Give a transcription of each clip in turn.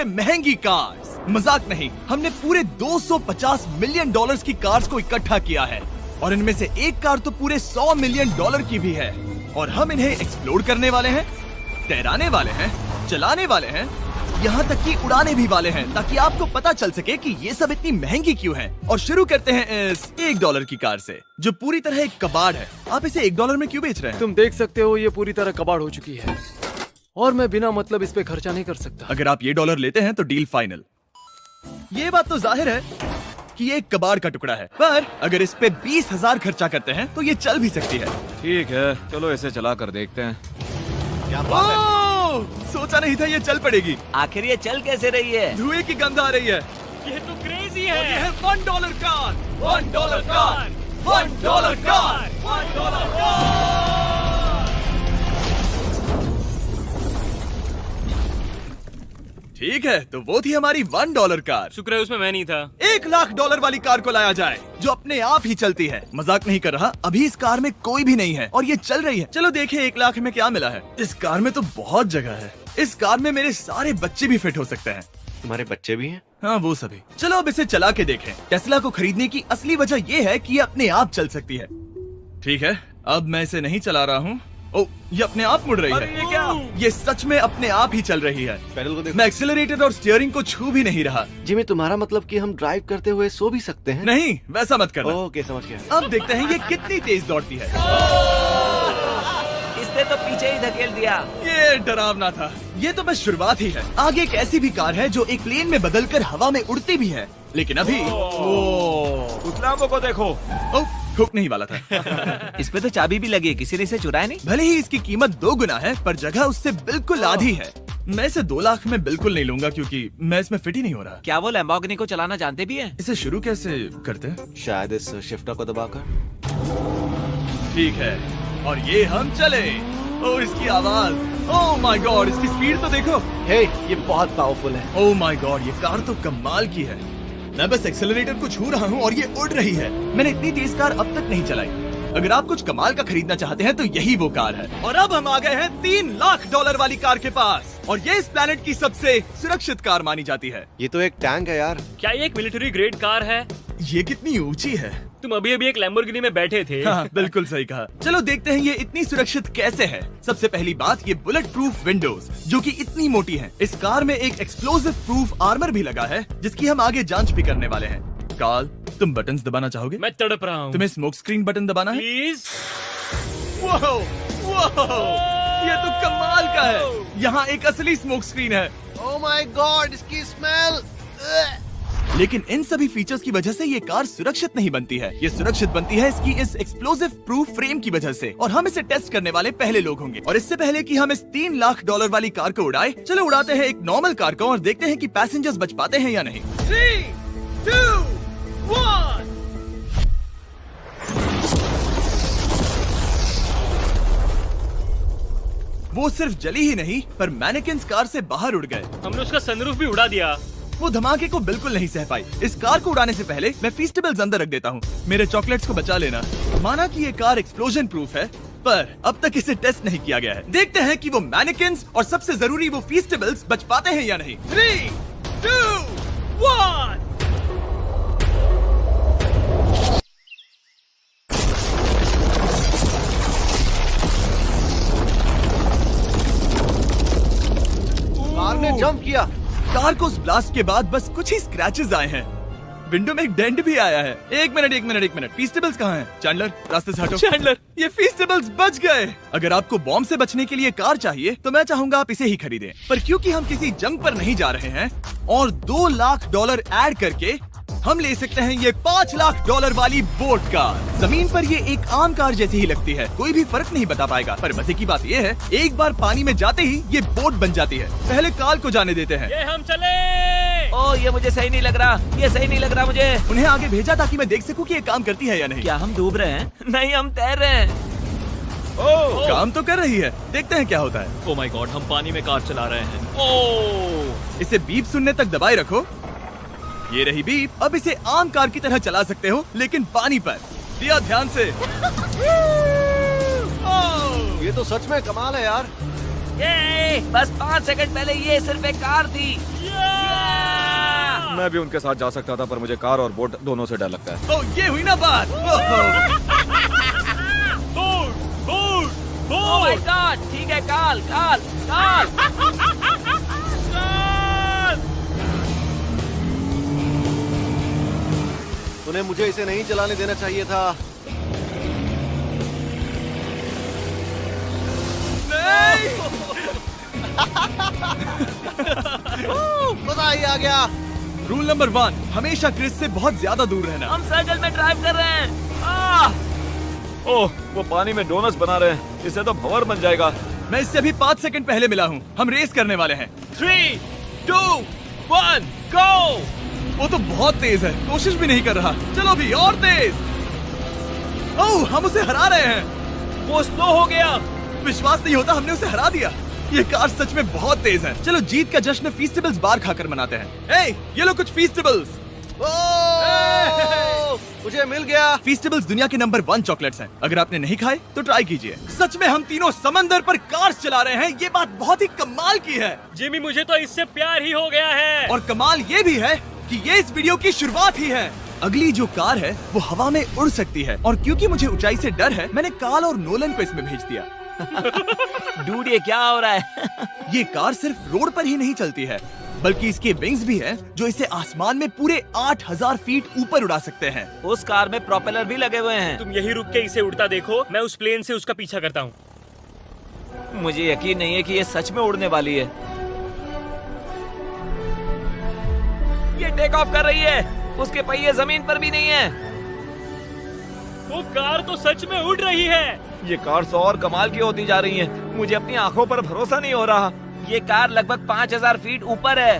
महंगी कार्स। मजाक नहीं, हमने पूरे 250 मिलियन डॉलर्स की कार्स को इकट्ठा किया है और इनमें से एक कार तो पूरे 100 मिलियन डॉलर की भी है। और हम इन्हें एक्सप्लोर करने वाले हैं, तैराने वाले हैं, चलाने वाले हैं, यहाँ तक कि उड़ाने भी वाले हैं, ताकि आपको पता चल सके कि ये सब इतनी महंगी क्यों है। और शुरू करते हैं इस $1 की कार से, जो पूरी तरह एक कबाड़ है। आप इसे $1 में क्यों बेच रहे हैं? तुम देख सकते हो ये पूरी तरह कबाड़ हो चुकी है और मैं बिना मतलब इस पे खर्चा नहीं कर सकता। अगर आप ये $1 लेते हैं तो डील फाइनल। ये बात तो जाहिर है कि ये एक कबाड़ का टुकड़ा है, पर अगर इस पे 20,000 खर्चा करते हैं तो ये चल भी सकती है। ठीक है, चलो इसे चला कर देखते हैं। क्या बात है? सोचा नहीं था ये चल पड़ेगी। आखिर ये चल कैसे रही है? धुएं की गंध आ रही है। ये तो क्रेजी है। और ये है $1 कार, $1 कार, $1 कार, $1 कार। ठीक है, तो वो थी हमारी $1 कार। शुक्र है उसमें मैं नहीं था। $1,00,000 वाली कार को लाया जाए जो अपने आप ही चलती है। मजाक नहीं कर रहा, अभी इस कार में कोई भी नहीं है और ये चल रही है। चलो देखें 1 लाख में क्या मिला है। इस कार में तो बहुत जगह है। इस कार में मेरे सारे बच्चे भी फिट हो सकते हैं। तुम्हारे बच्चे भी हैं? हाँ, वो सभी। चलो अब इसे चला के देखें। टेस्ला को खरीदने की असली वजह ये है कि ये अपने आप चल सकती है। ठीक है, अब मैं इसे नहीं चला रहा हूँ। ओ, ये अपने आप मुड़ रही है। ये क्या? ये सच में अपने आप ही चल रही है। पैडल को देखो। मैं एक्सेलरेटर और स्टीयरिंग को छू भी नहीं रहा। जिमी, तुम्हारा मतलब कि हम ड्राइव करते हुए सो भी सकते हैं? नहीं, वैसा मत करना। ओके, समझ गया। अब देखते हैं ये कितनी तेज दौड़ती है। इसने तो पीछे ही धकेल दिया। ये डरावना था। ये तो बस शुरुआत ही है। आगे एक ऐसी भी कार है जो एक प्लेन में बदलकर हवा में उड़ती भी है, लेकिन अभी उस लैम्बो को देखो। ठोक नहीं वाला था। इस पे तो चाबी भी लगी है, किसी ने इसे चुराया नहीं। भले ही इसकी कीमत 2 गुना है, पर जगह उससे बिल्कुल आधी है। मैं इसे 2 लाख में बिल्कुल नहीं लूंगा क्योंकि मैं इसमें फिट ही नहीं हो रहा। क्या वो लैम्बोर्गिनी को चलाना जानते भी हैं? इसे शुरू कैसे करते हैं? शायद इस शिफ्टर को दबाकर। ठीक है, और ये हम चले। ओ, इसकी आवाज, ओह माय गॉड, इसकी स्पीड तो देखो। हे, ये बहुत पावरफुल है। ओह माय गॉड, ये कार तो कमाल की है। मैं बस एक्सेलरेटर को छू रहा हूँ और ये उड़ रही है। मैंने इतनी तेज कार अब तक नहीं चलाई। अगर आप कुछ कमाल का खरीदना चाहते हैं तो यही वो कार है। और अब हम आ गए हैं $3,00,000 वाली कार के पास, और ये इस प्लेनेट की सबसे सुरक्षित कार मानी जाती है। ये तो एक टैंक है यार। क्या ये एक मिलिट्री ग्रेड कार है? ये कितनी ऊंची है। तुम अभी अभी एक लैम्बोर्गिनी में बैठे थे। हाँ, बिल्कुल सही कहा। चलो देखते हैं ये इतनी सुरक्षित कैसे है। सबसे पहली बात, ये बुलेट प्रूफ विंडोज जो कि इतनी मोटी हैं। इस कार में एक एक्सप्लोसिव प्रूफ आर्मर भी लगा है, जिसकी हम आगे जांच भी करने वाले हैं। कार्ल, तुम बटन्स दबाना चाहोगे? मैं तड़प रहा हूँ। तुम्हें स्मोक स्क्रीन बटन दबाना है? प्लीज। वाओ, वाओ, ये तो कमाल का है। यहाँ एक असली स्मोक स्क्रीन है। ओह माय गॉड, इसकी स्मेल। लेकिन इन सभी फीचर्स की वजह से ये कार सुरक्षित नहीं बनती है। ये सुरक्षित बनती है इसकी इस एक्सप्लोसिव प्रूफ फ्रेम की वजह से, और हम इसे टेस्ट करने वाले पहले लोग होंगे। और इससे पहले कि हम इस $3,00,000 वाली कार को उड़ाए, चलो उड़ाते हैं एक नॉर्मल कार को और देखते हैं कि पैसेंजर्स बच पाते हैं या नहीं। 3, 2, 1। वो सिर्फ जली ही नहीं, पर मैनेकिन्स कार से बाहर उड़ गए। हमने उसका सनरूफ भी उड़ा दिया। वो धमाके को बिल्कुल नहीं सह पाई। इस कार को उड़ाने से पहले मैं फीस्टेबल्स अंदर रख देता हूँ। मेरे चॉकलेट्स को बचा लेना। माना कि ये कार एक्सप्लोजन प्रूफ है, पर अब तक इसे टेस्ट नहीं किया गया है। देखते हैं कि वो मैनेकिन्स और सबसे जरूरी वो फीस्टेबल्स बच पाते हैं या नहीं। 3, 2, 1। कार ने जंप किया। कार को उस ब्लास्ट के बाद बस कुछ ही स्क्रैचेस आए हैं। विंडो में एक डेंट भी आया है। एक मिनट। फीस्टेबल्स कहाँ हैं? चैंडलर, रास्ते से हटो। चैंडलर, ये फीस्टेबल्स बच गए। अगर आपको बॉम्ब से बचने के लिए कार चाहिए तो मैं चाहूंगा आप इसे ही खरीदें। पर क्योंकि हम किसी जंग पर नहीं जा रहे हैं और $2,00,000 ऐड करके हम ले सकते हैं ये $5,00,000 वाली बोट कार। जमीन पर ये एक आम कार जैसी ही लगती है, कोई भी फर्क नहीं बता पाएगा। पर मजे की बात ये है, एक बार पानी में जाते ही ये बोट बन जाती है। पहले कार्ल को जाने देते हैं। ये हम चले। ओ, ये मुझे सही नहीं लग रहा। ये सही नहीं लग रहा मुझे। उन्हें आगे भेजा ताकि मैं देख सकूं कि ये काम करती है या नहीं। क्या हम डूब रहे हैं? नहीं, हम तैर रहे हैं। काम तो कर रही है, देखते हैं क्या होता है। ओ माय गॉड, हम पानी में कार चला रहे हैं। ओ, इसे बीप सुनने तक दबाए रखो। ये रही बीप। अब इसे आम कार की तरह चला सकते हो, लेकिन पानी पर। दिया ध्यान से। ये तो सच में कमाल है यार। ये बस 5 सेकंड पहले ये सिर्फ एक कार थी। मैं भी उनके साथ जा सकता था, पर मुझे कार और बोट दोनों से डर लगता है। ओ ये हुई ना बात। ओह माय गॉड, ठीक है, काल काल काल। तूने मुझे इसे नहीं चलाने देना चाहिए था। मजा ही आ गया। रूल नंबर 1, हमेशा क्रिस से बहुत ज्यादा दूर रहना। हम सर्कल में ड्राइव कर रहे हैं। ओह, वो पानी में डोनट्स बना रहे हैं, इससे तो भंवर बन जाएगा। मैं इससे अभी 5 सेकंड पहले मिला हूँ। हम रेस करने वाले हैं। 3, 2, 1, गो। वो तो बहुत तेज है, कोशिश भी नहीं कर रहा। चलो भी और तेज। ओह, हम उसे हरा रहे हैं। वो स्लो हो गया। विश्वास नहीं होता, हमने उसे हरा दिया। ये कार सच में बहुत तेज है। चलो जीत का जश्न फीस्टेबल्स बार खाकर मनाते हैं। ए, ये लो कुछ फीस्टेबल्स। मुझे मिल गया। फीस्टेबल्स दुनिया के नंबर 1 चॉकलेट्स हैं। अगर आपने नहीं खाए तो ट्राई कीजिए। सच में हम तीनों समंदर पर कार्स चला रहे हैं। ये बात बहुत ही कमाल की है। जिमी, मुझे तो इससे प्यार ही हो गया है। और कमाल ये भी है कि ये इस वीडियो की शुरुआत ही है। अगली जो कार है वो हवा में उड़ सकती है, और क्योंकि मुझे ऊंचाई से डर है, मैंने काल और नोलन को इसमें भेज दिया। डूड, ये क्या हो रहा है? ये कार सिर्फ रोड पर ही नहीं चलती है, बल्कि इसके विंग्स भी हैं, जो इसे आसमान में पूरे 8000 फीट ऊपर उड़ा सकते हैं। उस कार में प्रोपेलर भी लगे हुए हैं। तुम यही रुक के इसे उड़ता देखो, मैं उस प्लेन से उसका पीछा करता हूँ। मुझे यकीन नहीं है कि ये सच में उड़ने वाली है। ये टेक ऑफ कर रही है। उसके पहिए जमीन पर भी नहीं है। वो कार तो सच में उड़ रही है। ये कार तो और कमाल की होती जा रही है। मुझे अपनी आंखों पर भरोसा नहीं हो रहा। ये कार लगभग 5000 फीट ऊपर है।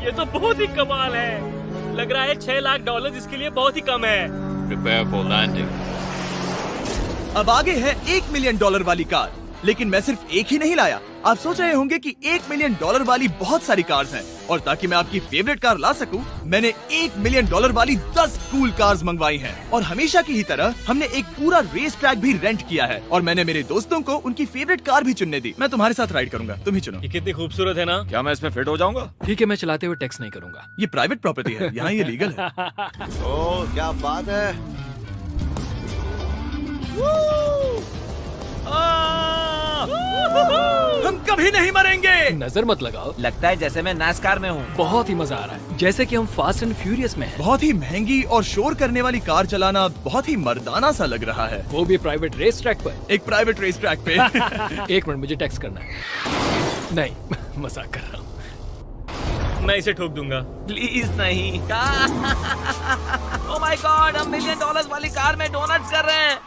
ये तो बहुत ही कमाल है। लग रहा है $6 लाख इसके लिए बहुत ही कम है। Prepare for landing. अब आगे है $1 मिलियन वाली कार, लेकिन मैं सिर्फ एक ही नहीं लाया। आप सोच रहे होंगे कि $1 मिलियन वाली बहुत सारी कार्स हैं, और ताकि मैं आपकी फेवरेट कार ला सकूं, मैंने $1 मिलियन वाली 10 कूल कार्स मंगवाई हैं। और हमेशा की ही तरह हमने एक पूरा रेस ट्रैक भी रेंट किया है, और मैंने मेरे दोस्तों को उनकी फेवरेट कार भी चुनने दी। मैं तुम्हारे साथ राइड करूंगा, तुम ही चुनो। ये कितनी खूबसूरत है ना। क्या मैं इसमें फिट हो जाऊंगा? ठीक है, मैं चलाते हुए टेक्स्ट नहीं करूंगा। ये प्राइवेट प्रॉपर्टी है, यहाँ ये लीगल है। ओह, क्या बात है। हम कभी नहीं मरेंगे। नजर मत लगाओ। लगता है जैसे मैं नासकार में हूँ। बहुत ही मजा आ रहा है, जैसे कि हम फास्ट एंड फ्यूरियस में हैं। बहुत ही महंगी और शोर करने वाली कार चलाना बहुत ही मर्दाना सा लग रहा है। वो भी प्राइवेट रेस ट्रैक पर। एक प्राइवेट रेस ट्रैक पे। 1 मिनट, मुझे टेक्स्ट करना है। नहीं, मजाक कर रहा हूँ। मैं इसे ठोक दूंगा। प्लीज नहीं। ओह माय गॉड, हम $1 मिलियन वाली कार में डोनट्स कर रहे हैं।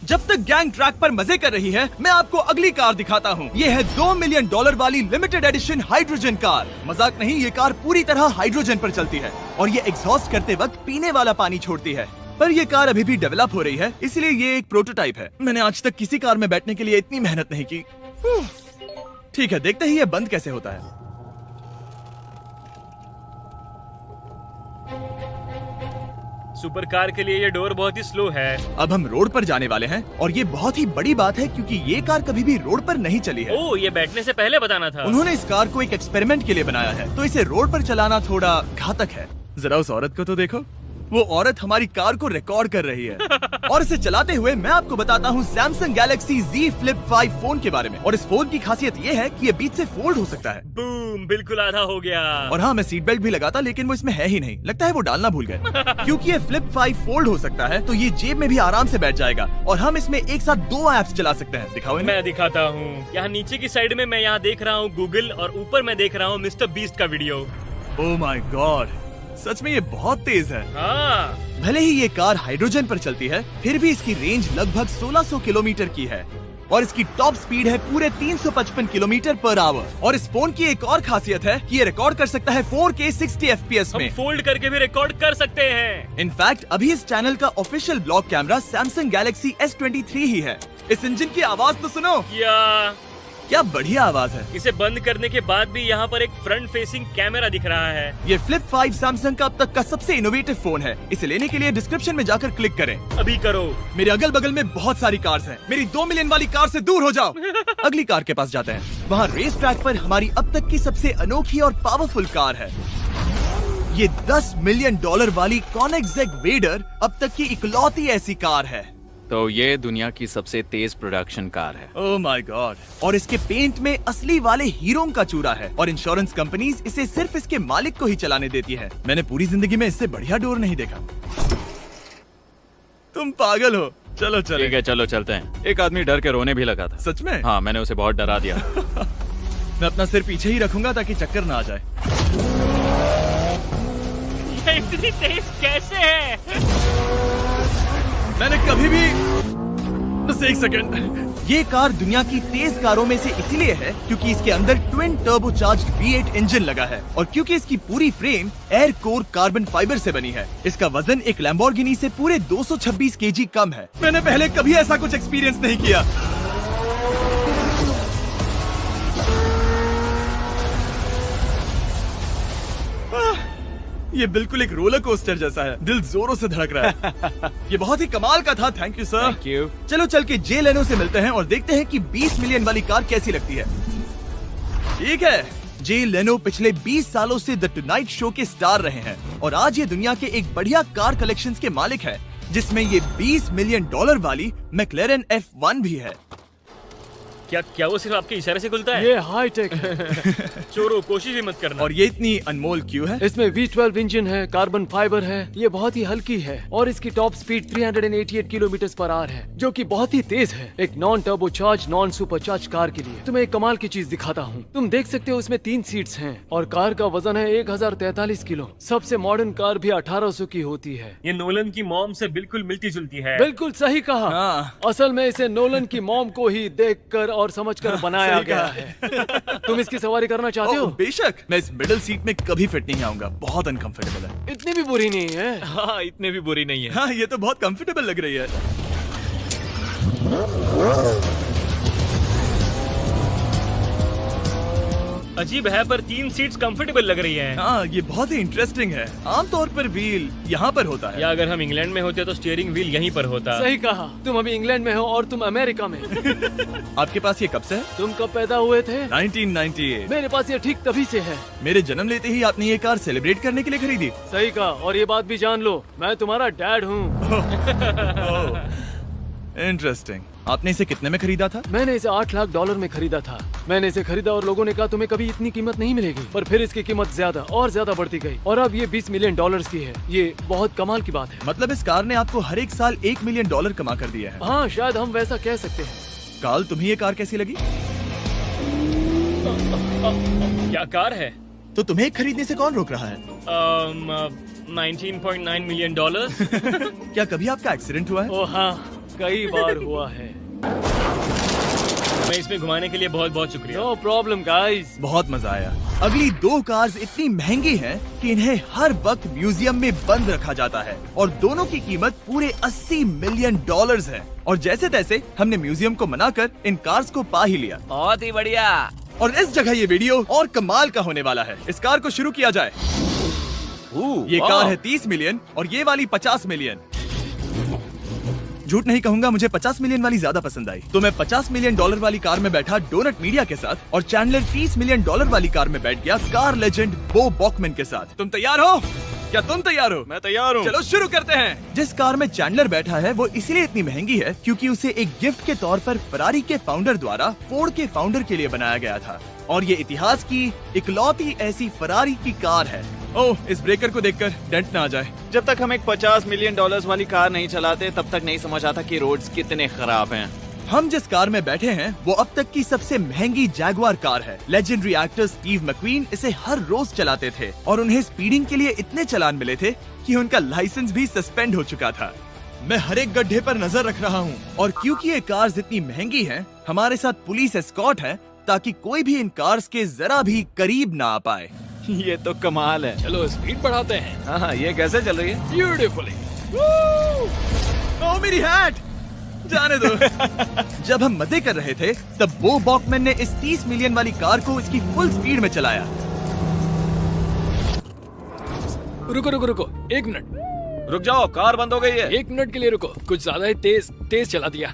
जब तक गैंग ट्रैक पर मजे कर रही है, मैं आपको अगली कार दिखाता हूँ। ये है $2 मिलियन वाली लिमिटेड एडिशन हाइड्रोजन कार। मजाक नहीं, ये कार पूरी तरह हाइड्रोजन पर चलती है, और ये एग्जॉस्ट करते वक्त पीने वाला पानी छोड़ती है। पर ये कार अभी भी डेवलप हो रही है, इसलिए ये एक प्रोटोटाइप है। मैंने आज तक किसी कार में बैठने के लिए इतनी मेहनत नहीं की। ठीक है, देखते ही ये बंद कैसे होता है। सुपर कार के लिए ये डोर बहुत ही स्लो है। अब हम रोड पर जाने वाले हैं, और ये बहुत ही बड़ी बात है, क्योंकि ये कार कभी भी रोड पर नहीं चली है। ओह, ये बैठने से पहले बताना था। उन्होंने इस कार को एक एक्सपेरिमेंट के लिए बनाया है, तो इसे रोड पर चलाना थोड़ा घातक है। जरा उस औरत को तो देखो, वो औरत हमारी कार को रिकॉर्ड कर रही है। और इसे चलाते हुए मैं आपको बताता हूँ Samsung Galaxy Z Flip 5 phone के बारे में। और इस फोन की खासियत ये है कि ये बीच से फोल्ड हो सकता है। बूम, बिल्कुल आधा हो गया। और हाँ, मैं सीट बेल्ट भी लगाता, लेकिन वो इसमें है ही नहीं। लगता है वो डालना भूल गए। क्योंकि ये Flip 5 फोल्ड हो सकता है, तो ये जेब में भी आराम से बैठ जाएगा, और हम इसमें एक साथ 2 ऐप्स चला सकते हैं। दिखाओ इन्हें। मैं दिखाता हूँ। यहाँ नीचे की साइड में मैं यहाँ देख रहा हूँ गूगल, और ऊपर मैं देख रहा हूँ मिस्टर बीस्ट का वीडियो। ओह माय गॉड, सच में ये बहुत तेज है। हाँ, भले ही ये कार हाइड्रोजन पर चलती है, फिर भी इसकी रेंज लगभग 1600 किलोमीटर की है, और इसकी टॉप स्पीड है पूरे 355 किलोमीटर पर आवर। और इस फोन की एक और खासियत है कि ये रिकॉर्ड कर सकता है 4K 60 FPS हम में। फोल्ड करके भी रिकॉर्ड कर सकते हैं। इनफैक्ट अभी इस चैनल का official blog camera Samsung Galaxy S23 ही है। इस इंजन की आवाज तो सुनो। या क्या बढ़िया आवाज है। इसे बंद करने के बाद भी यहाँ पर एक फ्रंट फेसिंग कैमरा दिख रहा है। ये फ्लिप 5 सैमसंग का अब तक का सबसे इनोवेटिव फोन है। इसे लेने के लिए डिस्क्रिप्शन में जाकर क्लिक करें। अभी करो। मेरे अगल बगल में बहुत सारी कार्स हैं। मेरी 2 मिलियन वाली कार से दूर हो जाओ। अगली कार के पास जाते हैं। वहाँ रेस ट्रैक पर हमारी अब तक की सबसे अनोखी और पावरफुल कार है। ये $10 मिलियन वाली Koenigsegg वेडर अब तक की इकलौती ऐसी कार है। तो ये दुनिया की सबसे तेज प्रोडक्शन कार है। Oh my God. और इसके पेंट में असली वाले हीरों का चूरा है और इंश्योरेंस कंपनीज इसे सिर्फ इसके मालिक को ही चलाने देती है। मैंने पूरी जिंदगी में इससे बढ़िया डोर नहीं देखा। तुम पागल हो। चलो चलो। ठीक है चलो चलते हैं। एक आदमी डर के रोने भी लगा था। सच में? हाँ मैंने उसे बहुत डरा दिया। मैं अपना सिर पीछे ही रखूंगा ताकि चक्कर ना आ जाए। ये इतनी तेज कैसे है? मैंने कभी भी बस एक सेकंड। ये कार दुनिया की तेज कारों में से इसीलिए है क्योंकि इसके अंदर ट्विन टर्बोचार्ज्ड V8 इंजन लगा है और क्योंकि इसकी पूरी frame air core carbon fibre से बनी है। इसका वजन एक लैम्बोर्गिनी से पूरे 226 kg कम है। मैंने पहले कभी ऐसा कुछ एक्सपीरियंस नहीं किया। ये बिल्कुल एक रोलर कोस्टर जैसा है। दिल जोरों से धड़क रहा है। ये बहुत ही कमाल का था। Thank you sir. Thank you. चलो चल के जे लेनो से मिलते हैं और देखते हैं कि 20 मिलियन वाली कार कैसी लगती है। ठीक है। जे लेनो पिछले 20 सालों से द टुनाइट शो के स्टार रहे हैं और आज ये दुनिया के एक बढ़िया कार कलेक्शंस के मालिक है जिसमें ये $20 मिलियन वाली मैक्लेरन F1 भी है। क्या वो सिर्फ आपके इशारे से खुलता है? ये हाई टेक है। चोरों कोशिश भी मत करना। और ये इतनी अनमोल क्यों है? इसमें V12 इंजन है, कार्बन फाइबर है, ये बहुत ही हल्की है और इसकी टॉप स्पीड 388 किलोमीटर/आवर है जो कि बहुत ही तेज है। एक non turbocharge non supercharge car के लिए तुम्हें एक कमाल की चीज दिखाता हूँ। तुम देख सकते हो इसमें 3 सीट्स हैं और कार का वजन है 1043 किलो। सबसे मॉडर्न कार भी 1800 की होती है। ये नोलन की मॉम से बिल्कुल मिलती जुलती है। बिल्कुल सही कहा। हाँ। असल में इसे नोलन की मॉम को ही देखकर और समझकर बनाया सही गया कहा। है। तुम इसकी सवारी करना चाहते हो? बेशक। मैं इस मिडिल सीट में कभी फिट नहीं आऊंगा। बहुत अनकंफर्टेबल है। इतनी भी बुरी नहीं है। हाँ इतने भी बुरी नहीं है। हाँ ये तो बहुत कंफर्टेबल लग रही है। अजीब है पर 3 सीट्स कंफर्टेबल लग रही हैं। हाँ ये बहुत ही इंटरेस्टिंग है। आमतौर पर व्हील यहाँ पर होता है। या अगर हम इंग्लैंड में होते तो स्टीयरिंग व्हील यहीं पर होता। सही कहा। तुम अभी इंग्लैंड में हो और तुम अमेरिका में। आपके पास ये कब से है? तुम कब पैदा हुए थे? 1998। मेरे पास ये ठीक तभी से है। मेरे जन्म लेते ही आपने ये कार सेलिब्रेट करने के लिए खरीदी। सही कहा। और ये बात भी जान लो, मैं तुम्हारा डैड हूँ। इंटरेस्टिंग। आपने इसे कितने में खरीदा था? मैंने इसे $8 लाख में खरीदा था। मैंने इसे खरीदा और लोगों ने कहा तुम्हें कभी इतनी कीमत नहीं मिलेगी, पर फिर इसकी कीमत ज्यादा और ज्यादा बढ़ती गई और अब ये $20 मिलियन की है। ये बहुत कमाल की बात है। मतलब इस कार ने आपको हर एक साल $1 मिलियन कमा कर दिया है। हाँ शायद हम वैसा कह सकते हैं। काल तुम्हें ये कार कैसी लगी? क्या कार है? तो तुम्हें खरीदने से कौन रोक रहा है? 19.9 मिलियन डॉलर। क्या कभी आपका एक्सीडेंट हुआ है? ओ हाँ, कई बार हुआ है। मैं इसमें घुमाने के लिए बहुत बहुत शुक्रिया। No problem guys. बहुत मजा आया। अगली 2 कार्स इतनी महंगी हैं कि इन्हें हर वक्त म्यूजियम में बंद रखा जाता है और दोनों की कीमत पूरे $80 मिलियन है। और जैसे तैसे हमने म्यूजियम को मनाकर इन कार्स को पा ही लिया। बहुत ही बढ़िया। और इस जगह ये वीडियो और कमाल का होने वाला है। इस कार को शुरू किया जाए। ये कार है 30 मिलियन और ये वाली 50 मिलियन। झूठ नहीं कहूंगा, मुझे 50 मिलियन वाली ज्यादा पसंद आई। तो मैं $50 मिलियन वाली कार में बैठा डोनट मीडिया के साथ और चैंडलर $30 मिलियन वाली कार में बैठ गया कार लेजेंड बो बॉकमैन के साथ। तुम तैयार हो? क्या तुम तैयार हो? मैं तैयार हूँ। चलो शुरू करते हैं। जिस कार में चैंडलर बैठा है वो इसलिए इतनी महंगी है क्योंकि उसे एक गिफ्ट के तौर पर फरारी के फाउंडर द्वारा फोर्ड के फाउंडर के लिए बनाया गया था और ये इतिहास की इकलौती ऐसी फरारी की कार है। ओह, इस ब्रेकर को देखकर डेंट ना आ जाए। जब तक हम एक $50 मिलियन वाली कार नहीं चलाते तब तक नहीं समझ आता कि रोड्स कितने खराब हैं। हम जिस कार में बैठे हैं वो अब तक की सबसे महंगी जैगवार कार है। लेजेंडरी एक्टर स्टीव मैक्वीन इसे हर रोज चलाते थे और उन्हें स्पीडिंग के लिए इतने चालान मिले थे कि उनका लाइसेंस भी सस्पेंड हो चुका था। मैं हर एक गड्ढे पर नजर रख रहा हूँ और क्योंकि ये कार्स इतनी महंगी हैं, हमारे साथ पुलिस एस्कॉर्ट है ताकि कोई भी इन कार्स के जरा भी करीब ना आ पाए। ये तो कमाल है। चलो स्पीड बढ़ाते हैं। हाँ ये कैसे चल रही है? ब्यूटीफुली। ओह मेरी हैट! जाने दो। जब हम मजे कर रहे थे तब बो बॉकमैन ने इस 30 मिलियन वाली कार को इसकी फुल स्पीड में चलाया। रुको रुको रुको, 1 मिनट। रुक जाओ, कार बंद हो गई है। 1 मिनट के लिए रुको, कुछ ज्यादा ही तेज चला दिया।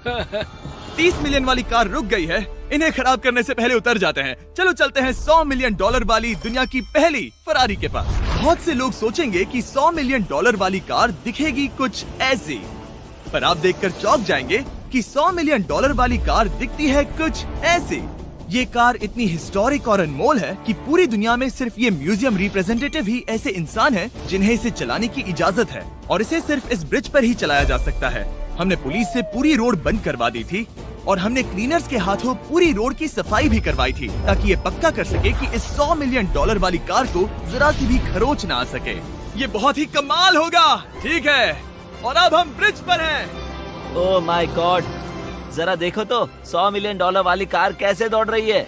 30 मिलियन वाली कार रुक गई है। इन्हें खराब करने से पहले उतर जाते हैं। चलो चलते हैं $100 मिलियन वाली दुनिया की पहली फरारी के पास। बहुत से लोग सोचेंगे कि $100 मिलियन वाली कार दिखेगी कुछ ऐसी, पर आप देखकर चौंक जाएंगे कि $100 मिलियन वाली कार दिखती है कुछ ऐसी। ये कार इतनी हिस्टोरिक और अनमोल है कि पूरी दुनिया में सिर्फ ये म्यूजियम रिप्रेजेंटेटिव ही ऐसे इंसान हैं जिन्हें इसे चलाने की इजाजत है, और इसे सिर्फ इस ब्रिज पर ही चलाया जा सकता है। हमने पुलिस से पूरी रोड बंद करवा दी थी और हमने क्लीनर्स के हाथों पूरी रोड की सफाई भी करवाई थी, ताकि ये पक्का कर सके कि इस $100 मिलियन वाली कार को जरा सी भी खरोच ना आ सके। ये बहुत ही कमाल होगा, ठीक है? और अब हम ब्रिज पर हैं। ओह माय गॉड, जरा देखो तो $100 मिलियन वाली कार कैसे दौड़ रही है।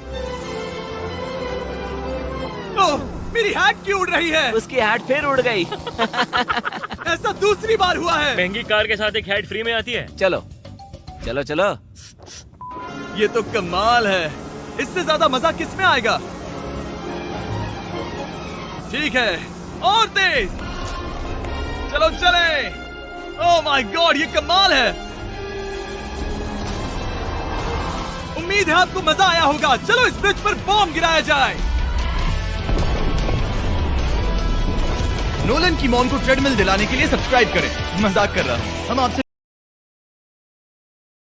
ओह, मेरी हैट क्यों उड़ रही है? उसकी हैट फिर उड़ गई। ऐसा दूसरी बार हुआ है। महंगी कार के साथ एक हेड फ्री में आती है। चलो चलो चलो। ये तो कमाल है। इससे ज्यादा मजा किस में आएगा? ठीक है, और तेज। चलो चले। ओह माय गॉड, ये कमाल है। उम्मीद है आपको मजा आया होगा। चलो इस ब्रिज पर बॉम्ब गिराया जाए। नोलन की मॉम को ट्रेडमिल दिलाने के लिए सब्सक्राइब करें। मजाक कर रहा हूं। हम आपसे